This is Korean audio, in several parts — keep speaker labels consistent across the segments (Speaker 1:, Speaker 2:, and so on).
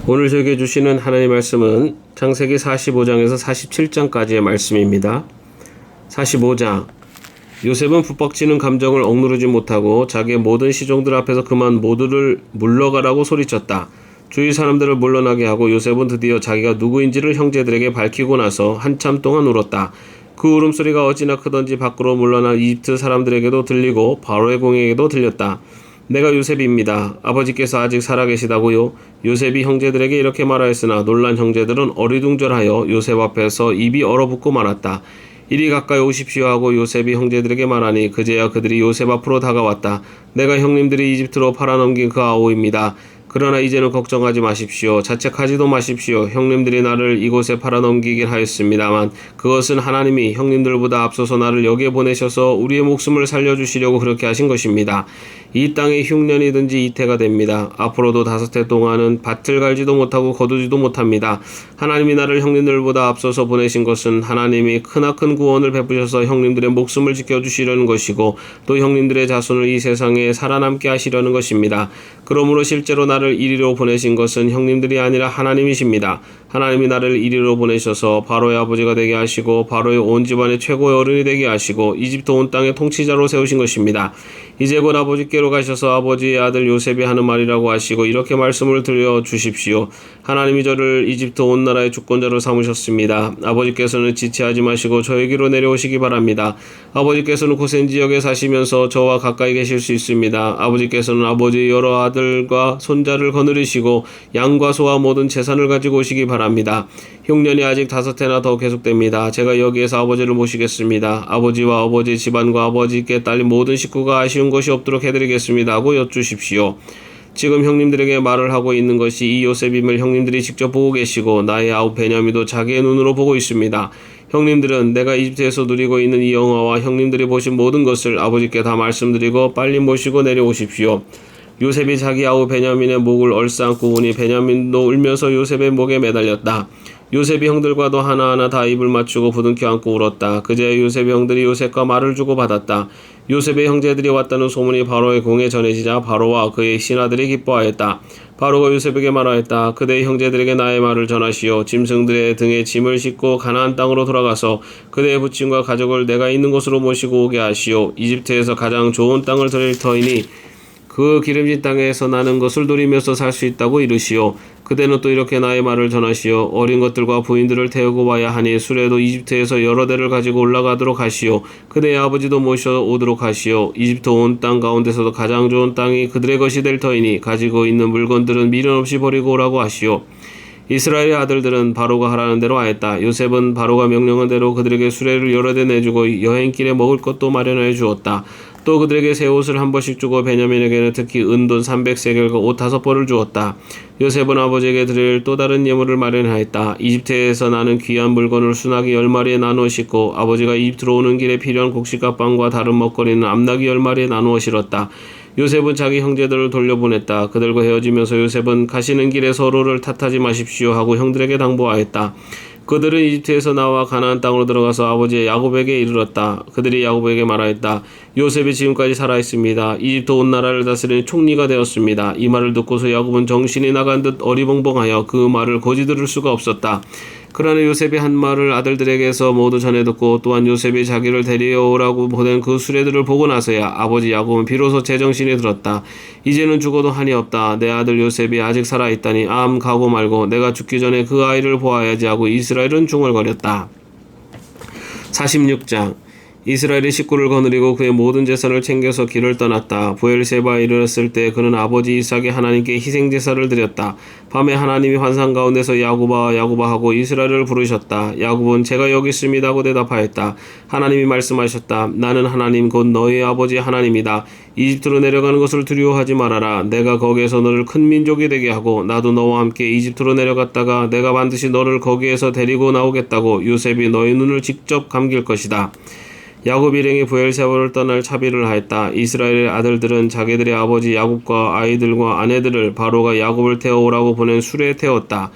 Speaker 1: 오늘 저에게 주시는 하나님의 말씀은 창세기 45장에서 47장까지의 말씀입니다. 45장. 요셉은 북박치는 감정을 억누르지 못하고 자기의 모든 시종들 앞에서 그만 모두를 물러가라고 소리쳤다. 주위 사람들을 물러나게 하고 요셉은 드디어 자기가 누구인지를 형제들에게 밝히고 나서 한참 동안 울었다. 그 울음소리가 어찌나 크던지 밖으로 물러난 이집트 사람들에게도 들리고 바로의 공에게도 들렸다. 내가 요셉입니다. 아버지께서 아직 살아계시다고요? 요셉이 형제들에게 이렇게 말하였으나 놀란 형제들은 어리둥절하여 요셉 앞에서 입이 얼어붙고 말았다. 이리 가까이 오십시오 하고 요셉이 형제들에게 말하니 그제야 그들이 요셉 앞으로 다가왔다. 내가 형님들이 이집트로 팔아넘긴 그 아우입니다. 그러나 이제는 걱정하지 마십시오. 자책하지도 마십시오. 형님들이 나를 이곳에 팔아넘기긴 하였습니다만 그것은 하나님이 형님들보다 앞서서 나를 여기에 보내셔서 우리의 목숨을 살려주시려고 그렇게 하신 것입니다. 이 땅에 흉년이든지 이태가 됩니다. 앞으로도 5해 동안은 밭을 갈지도 못하고 거두지도 못합니다. 하나님이 나를 형님들보다 앞서서 보내신 것은 하나님이 크나큰 구원을 베푸셔서 형님들의 목숨을 지켜주시려는 것이고 또 형님들의 자손을 이 세상에 살아남게 하시려는 것입니다. 그러므로 실제로 나를 이리로 보내신 것은 형님들이 아니라 하나님이십니다. 하나님이 나를 이리로 보내셔서 바로의 아버지가 되게 하시고 바로의 온 집안의 최고의 어른이 되게 하시고 이집트 온 땅의 통치자로 세우신 것입니다. 이제 곧 아버지께로 가셔서 아버지의 아들 요셉이 하는 말이라고 하시고 이렇게 말씀을 들려주십시오. 하나님이 저를 이집트 온 나라의 주권자로 삼으셨습니다. 아버지께서는 지체하지 마시고 저에게로 내려오시기 바랍니다. 아버지께서는 고센 지역에 사시면서 저와 가까이 계실 수 있습니다. 아버지께서는 아버지의 여러 아들과 손자를 거느리시고 양과 소와 모든 재산을 가지고 오시기 바랍니다. 흉년이 아직 5해나 더 계속됩니다. 제가 여기에서 아버지를 모시겠습니다. 아버지와 아버지 집안과 아버지께 딸린 모든 식구가 아쉬운 것이 없도록 해드리겠습니다 하고 여쭈십시오. 지금 형님들에게 말을 하고 있는 것이 이 요셉임을 형님들이 직접 보고 계시고 나의 아우 베냐민도 자기의 눈으로 보고 있습니다. 형님들은 내가 이집트에서 누리고 있는 이 영화와 형님들이 보신 모든 것을 아버지께 다 말씀드리고 빨리 모시고 내려오십시오. 요셉이 자기 아우 베냐민의 목을 얼싸안고 우니 베냐민도 울면서 요셉의 목에 매달렸다. 요셉이 형들과도 하나하나 다 입을 맞추고 부둥켜 안고 울었다. 그제야 요셉의 형들이 요셉과 말을 주고받았다. 요셉의 형제들이 왔다는 소문이 바로의 공에 전해지자 바로와 그의 신하들이 기뻐하였다. 바로가 요셉에게 말하였다. 그대의 형제들에게 나의 말을 전하시오. 짐승들의 등에 짐을 싣고 가나안 땅으로 돌아가서 그대의 부친과 가족을 내가 있는 곳으로 모시고 오게 하시오. 이집트에서 가장 좋은 땅을 드릴 터이니 그 기름진 땅에서 나는 것을 누리면서 살 수 있다고 이르시오. 그대는 또 이렇게 나의 말을 전하시오. 어린 것들과 부인들을 태우고 와야 하니 수레도 이집트에서 여러 대를 가지고 올라가도록 하시오. 그대의 아버지도 모셔 오도록 하시오. 이집트 온 땅 가운데서도 가장 좋은 땅이 그들의 것이 될 터이니 가지고 있는 물건들은 미련 없이 버리고 오라고 하시오. 이스라엘의 아들들은 바로가 하라는 대로 하였다. 요셉은 바로가 명령한 대로 그들에게 수레를 여러 대 내주고 여행길에 먹을 것도 마련하여 주었다. 또 그들에게 새 옷을 한 벌씩 주고 베냐민에게는 특히 은돈 300세겔과 옷 5벌을 주었다. 요셉은 아버지에게 드릴 또 다른 예물을 마련하였다. 이집트에서 나는 귀한 물건을 수나기 10마리에 나누어 싣고 아버지가 이집트로 오는 길에 필요한 곡식과 빵과 다른 먹거리는 암나귀 10마리에 나누어 실었다. 요셉은 자기 형제들을 돌려보냈다. 그들과 헤어지면서 요셉은 가시는 길에 서로를 탓하지 마십시오 하고 형들에게 당부하였다. 그들은 이집트에서 나와 가나안 땅으로 들어가서 아버지 야곱에게 이르렀다. 그들이 야곱에게 말하였다. 요셉이 지금까지 살아있습니다. 이집트 온 나라를 다스리는 총리가 되었습니다. 이 말을 듣고서 야곱은 정신이 나간 듯 어리벙벙하여 그 말을 고지 들을 수가 없었다. 그러나 요셉이 한 말을 아들들에게서 모두 전해 듣고 또한 요셉이 자기를 데려오라고 보낸 그 수레들을 보고 나서야 아버지 야곱은 비로소 제정신이 들었다. 이제는 죽어도 한이 없다. 내 아들 요셉이 아직 살아있다니 암 가고 말고 내가 죽기 전에 그 아이를 보아야지 하고 이스라엘은 중얼거렸다. 46장. 이스라엘이 식구를 거느리고 그의 모든 재산을 챙겨서 길을 떠났다. 브엘세바에 이르렀을 때 그는 아버지 이삭의 하나님께 희생제사를 드렸다. 밤에 하나님이 환상 가운데서 야곱아 야곱아 하고 이스라엘을 부르셨다. 야곱은 제가 여기 있습니다 하고 대답하였다. 하나님이 말씀하셨다. 나는 하나님 곧 너희 아버지 하나님이다. 이집트로 내려가는 것을 두려워하지 말아라. 내가 거기에서 너를 큰 민족이 되게 하고 나도 너와 함께 이집트로 내려갔다가 내가 반드시 너를 거기에서 데리고 나오겠다고 요셉이 너희 눈을 직접 감길 것이다. 야곱 일행이 브엘세바를 떠날 차비를 하였다. 이스라엘의 아들들은 자기들의 아버지 야곱과 아이들과 아내들을 바로가 야곱을 태워오라고 보낸 수레에 태웠다.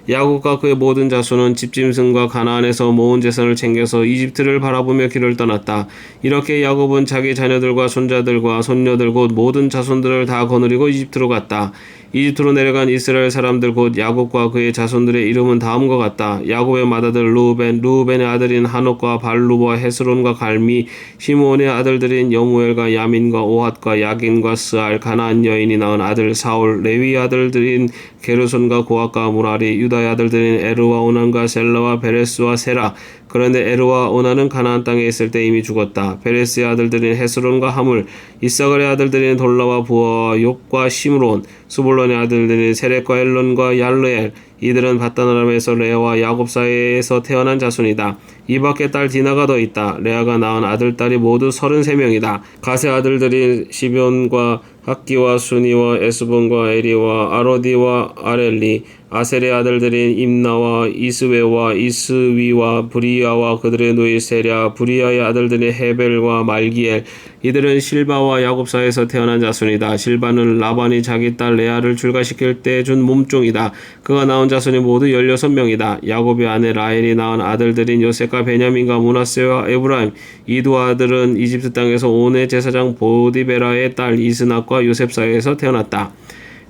Speaker 1: 야곱과 그의 모든 자손은 집짐승과 가나안에서 모은 재산을 챙겨서 이집트를 바라보며 길을 떠났다. 이렇게 야곱은 자기 자녀들과 손자들과 손녀들 곧 모든 자손들을 다 거느리고 이집트로 갔다. 이집트로 내려간 이스라엘 사람들 곧 야곱과 그의 자손들의 이름은 다음과 같다. 야곱의 맏아들 루벤의 아들인 하녹과 발루와 헤스론과 갈미, 시므온의 아들들인 여무엘과 야민과 오핫과 야긴과 스알, 가나안 여인이 낳은 아들 사울, 레위 아들들인 게르손과 고핫과 무라리, 유다의 아들들인 에르와 오난과 셀라와 베레스와 세라. 그런데 에르와 오난은 가나안 땅에 있을 때 이미 죽었다. 베레스의 아들들인 헤스론과 하물, 이사갈의 아들들인 돌라와 부하와 욕과 시므론, 수볼론의 아들들인 세렉과 엘론과 얄르엘. 이들은 바다나람에서 레아와 야곱 사이에서 태어난 자손이다. 이 밖에 딸 디나가 더 있다. 레아가 낳은 아들딸이 모두 33명이다. 가세 아들들인 시뵑과 학기와 수니와 에스본과 에리와 아로디와 아렐리, 아셀의 아들들인 임나와 이스웨와 이스위와 브리야와 그들의 누이 세랴, 브리야의 아들들인 헤벨과 말기엘. 이들은 실바와 야곱 사이에서 태어난 자손이다. 실바는 라반이 자기 딸 레아를 출가시킬 때 준 몸종이다. 그가 낳은 자손이 모두 16명이다. 야곱의 아내 라헬이 낳은 아들들인 요셉과 베냐민과 므낫세와 에브라임. 이 두 아들은 이집트 땅에서 온의 제사장 보디베라의 딸 이스낙과 요셉 사이에서 태어났다.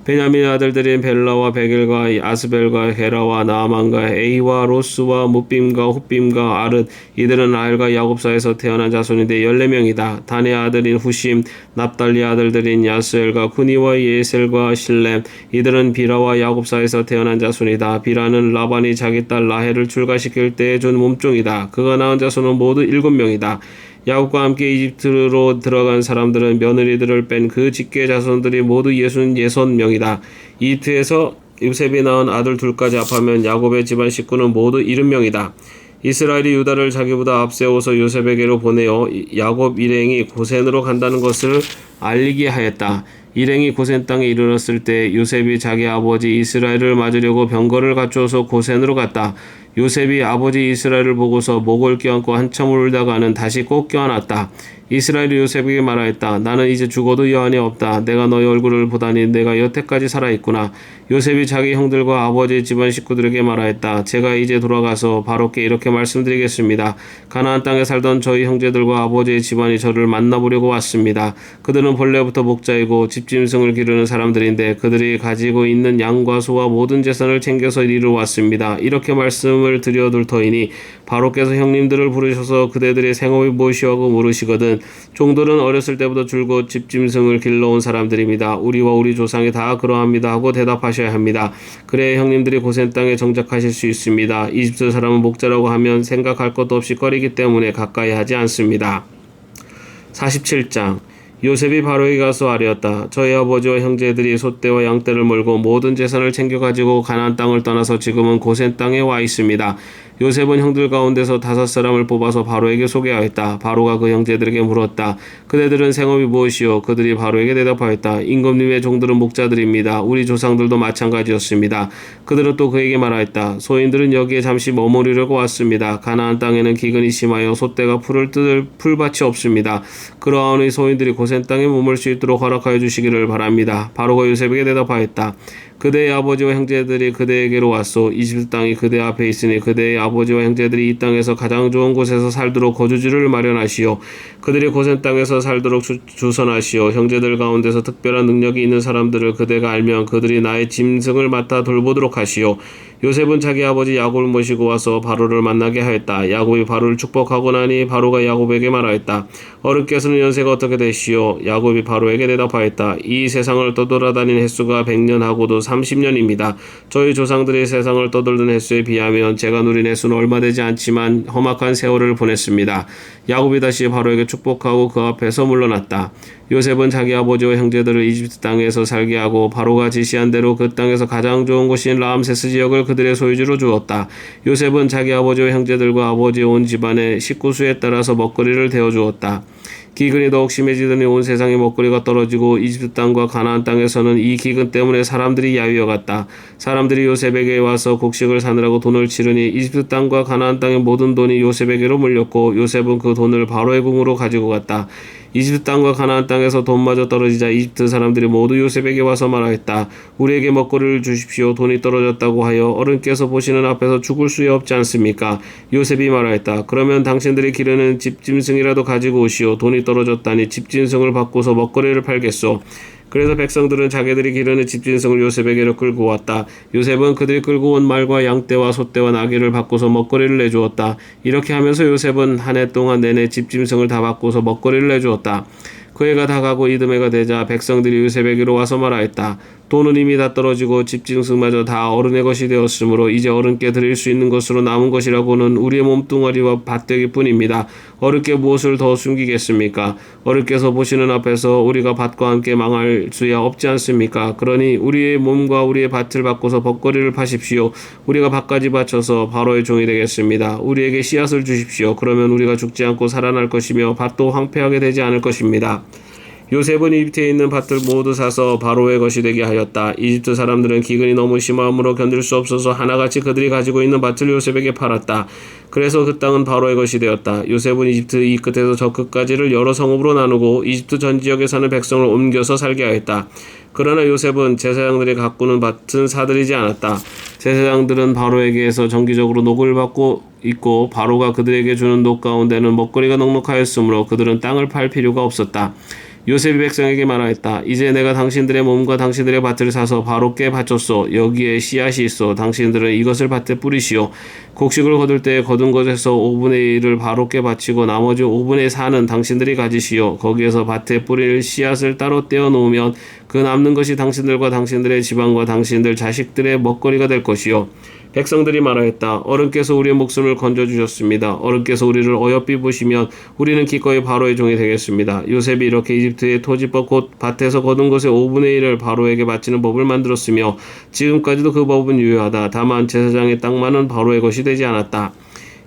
Speaker 1: 베냐민의 아들들인 벨라와 베겔과 아스벨과 헤라와 나아만과 에이와 로스와 무빔과 훗빔과 아릇. 이들은 라헬과 야곱 사이에서 태어난 자손인데 14명이다. 단의 아들인 후심, 납달리 아들들인 야스엘과 쿠니와 예셀과 실렘. 이들은 비라와 야곱 사이에서 태어난 자손이다. 비라는 라반이 자기 딸 라헬을 출가시킬 때 준 몸종이다. 그가 낳은 자손은 모두 7명이다. 야곱과 함께 이집트로 들어간 사람들은 며느리들을 뺀 그 직계 자손들이 모두 66명이다. 이집트에서 요셉이 낳은 아들 둘까지 합하면 야곱의 집안 식구는 모두 70명이다. 이스라엘이 유다를 자기보다 앞세워서 요셉에게로 보내어 야곱 일행이 고센으로 간다는 것을 알리게 하였다. 일행이 고센 땅에 이르렀을 때 요셉이 자기 아버지 이스라엘을 맞으려고 병거를 갖추어서 고센으로 갔다. 요셉이 아버지 이스라엘을 보고서 목을 껴안고 한참 울다가는 다시 꼭 껴안았다. 이스라엘이 요셉에게 말하였다. 나는 이제 죽어도 여한이 없다. 내가 너의 얼굴을 보다니 내가 여태까지 살아있구나. 요셉이 자기 형들과 아버지 집안 식구들에게 말하였다. 제가 이제 돌아가서 바로께 이렇게 말씀드리겠습니다. 가나안 땅에 살던 저희 형제들과 아버지의 집안이 저를 만나보려고 왔습니다. 그들은 본래부터 목자이고 집짐승을 기르는 사람들인데 그들이 가지고 있는 양과 소와 모든 재산을 챙겨서 이리로 왔습니다. 이렇게 말씀을 드려둘 터이니 바로께서 형님들을 부르셔서 그대들의 생업이 무엇이라고 물으시거든 종들은 어렸을 때부터 줄곧 집짐승을 길러온 사람들입니다. 우리와 우리 조상이 다 그러합니다 하고 대답하셔야 합니다. 그래야 형님들이 고센 땅에 정착하실 수 있습니다. 이집트 사람은 목자라고 하면 생각할 것도 없이 꺼리기 때문에 가까이 하지 않습니다. 47장 요셉이 바로에게 가서 아뢰었다. 저희 아버지와 형제들이 소떼와 양떼를 몰고 모든 재산을 챙겨가지고 가나안 땅을 떠나서 지금은 고센 땅에 와 있습니다. 요셉은 형들 가운데서 5사람을 뽑아서 바로에게 소개하였다. 바로가 그 형제들에게 물었다. 그대들은 생업이 무엇이요? 그들이 바로에게 대답하였다. 임금님의 종들은 목자들입니다. 우리 조상들도 마찬가지였습니다. 그들은 또 그에게 말하였다. 소인들은 여기에 잠시 머무르려고 왔습니다. 가나안 땅에는 기근이 심하여 소떼가 풀을 뜯을 풀밭이 없습니다. 그러하오니 소인들이 고센 땅에 머물 수 있도록 허락하여 주시기를 바랍니다. 바로가 요셉에게 대답하였다. 그대의 아버지와 형제들이 그대에게로 왔소. 이집트 땅이 그대 앞에 있으니 그대의 아버지와 형제들이 이 땅에서 가장 좋은 곳에서 살도록 거주지를 마련하시오. 그들이 고센 땅에서 살도록 주선하시오. 형제들 가운데서 특별한 능력이 있는 사람들을 그대가 알면 그들이 나의 짐승을 맡아 돌보도록 하시오. 요셉은 자기 아버지 야곱을 모시고 와서 바로를 만나게 하였다. 야곱이 바로를 축복하고 나니 바로가 야곱에게 말하였다. 어른께서는 연세가 어떻게 되시오? 야곱이 바로에게 대답하였다. 이 세상을 떠돌아다닌 횟수가 100년하고도 30년입니다. 저희 조상들이 세상을 떠돌던 횟수에 비하면 제가 누린 횟수는 얼마 되지 않지만 험악한 세월을 보냈습니다. 야곱이 다시 바로에게 축복하고 그 앞에서 물러났다. 요셉은 자기 아버지와 형제들을 이집트 땅에서 살게 하고 바로가 지시한 대로 그 땅에서 가장 좋은 곳인 라암세스 지역을 그들의 소유지로 주었다. 요셉은 자기 아버지와 형제들과 아버지의 온 집안의 식구수에 따라서 먹거리를 대어주었다. 기근이 더욱 심해지더니 온 세상에 먹거리가 떨어지고 이집트 땅과 가나안 땅에서는 이 기근 때문에 사람들이 야위어갔다. 사람들이 요셉에게 와서 곡식을 사느라고 돈을 치르니 이집트 땅과 가나안 땅의 모든 돈이 요셉에게로 몰렸고 요셉은 그 돈을 바로의 궁으로 가지고 갔다. 이집트 땅과 가나안 땅에서 돈마저 떨어지자 이집트 사람들이 모두 요셉에게 와서 말하였다. 우리에게 먹거리를 주십시오. 돈이 떨어졌다고 하여 어른께서 보시는 앞에서 죽을 수 없지 않습니까? 요셉이 말하였다. 그러면 당신들이 기르는 집짐승이라도 가지고 오시오. 돈이 떨어졌다니 집짐승을 바꾸서 먹거리를 팔겠소. 그래서 백성들은 자기들이 기르는 집짐승을 요셉에게로 끌고 왔다. 요셉은 그들이 끌고 온 말과 양떼와 소떼와 나귀를 바꿔서 먹거리를 내주었다. 이렇게 하면서 요셉은 한 해 동안 내내 집짐승을 다 바꿔서 먹거리를 내주었다. 그 해가 다 가고 이듬해가 되자 백성들이 요셉에게로 와서 말하였다. 돈은 이미 다 떨어지고 집짐승마저 다 어른의 것이 되었으므로 이제 어른께 드릴 수 있는 것으로 남은 것이라고는 우리의 몸뚱아리와 밭되기뿐입니다. 어른께 무엇을 더 숨기겠습니까? 어른께서 보시는 앞에서 우리가 밭과 함께 망할 수야 없지 않습니까? 그러니 우리의 몸과 우리의 밭을 바꿔서 먹거리를 파십시오. 우리가 밭까지 바쳐서 바로의 종이 되겠습니다. 우리에게 씨앗을 주십시오. 그러면 우리가 죽지 않고 살아날 것이며 밭도 황폐하게 되지 않을 것입니다. 요셉은 이집트에 있는 밭을 모두 사서 바로의 것이 되게 하였다. 이집트 사람들은 기근이 너무 심함으로 견딜 수 없어서 하나같이 그들이 가지고 있는 밭을 요셉에게 팔았다. 그래서 그 땅은 바로의 것이 되었다. 요셉은 이집트 이 끝에서 저 끝까지를 여러 성읍으로 나누고 이집트 전 지역에 사는 백성을 옮겨서 살게 하였다. 그러나 요셉은 제사장들이 가꾸는 밭은 사들이지 않았다. 제사장들은 바로에게서 정기적으로 녹을 받고 있고 바로가 그들에게 주는 녹 가운데는 먹거리가 넉넉하였으므로 그들은 땅을 팔 필요가 없었다. 요셉이 백성에게 말하였다. 이제 내가 당신들의 몸과 당신들의 밭을 사서 바로께 바쳤소. 여기에 씨앗이 있어. 당신들은 이것을 밭에 뿌리시오. 곡식을 거둘 때 거둔 것에서 5분의 1을 바로께 바치고 나머지 5분의 4는 당신들이 가지시오. 거기에서 밭에 뿌릴 씨앗을 따로 떼어 놓으면 그 남는 것이 당신들과 당신들의 집안과 당신들 자식들의 먹거리가 될 것이요. 백성들이 말하였다. 어른께서 우리의 목숨을 건져주셨습니다. 어른께서 우리를 어여삐 보시면 우리는 기꺼이 바로의 종이 되겠습니다. 요셉이 이렇게 이집트의 토지법 곧 밭에서 거둔 것의 5분의 1을 바로에게 바치는 법을 만들었으며 지금까지도 그 법은 유효하다. 다만 제사장의 땅만은 바로의 것이 되지 않았다.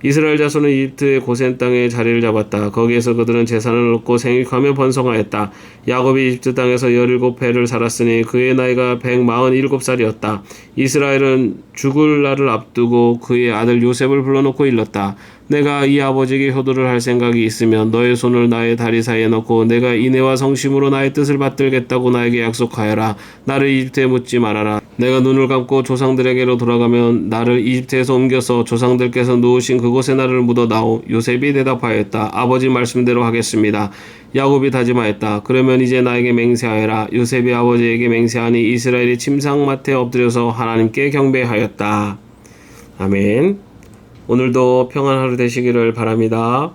Speaker 1: 이스라엘 자손은 이집트의 고센 땅에 자리를 잡았다. 거기에서 그들은 재산을 얻고 생육하며 번성하였다. 야곱이 이집트 땅에서 17해를 살았으니 그의 나이가 147살이었다. 이스라엘은 죽을 날을 앞두고 그의 아들 요셉을 불러놓고 일렀다. 내가 이 아버지에게 효도를 할 생각이 있으면 너의 손을 나의 다리 사이에 넣고 내가 인애와 성심으로 나의 뜻을 받들겠다고 나에게 약속하여라. 나를 이집트에 묻지 말아라. 내가 눈을 감고 조상들에게로 돌아가면 나를 이집트에서 옮겨서 조상들께서 누우신 그곳에 나를 묻어다오. 요셉이 대답하였다. 아버지 말씀대로 하겠습니다. 야곱이 다짐하였다. 그러면 이제 나에게 맹세하여라. 요셉이 아버지에게 맹세하니 이스라엘이 침상맡에 엎드려서 하나님께 경배하였다. 아멘. 오늘도 평안한 하루 되시기를 바랍니다.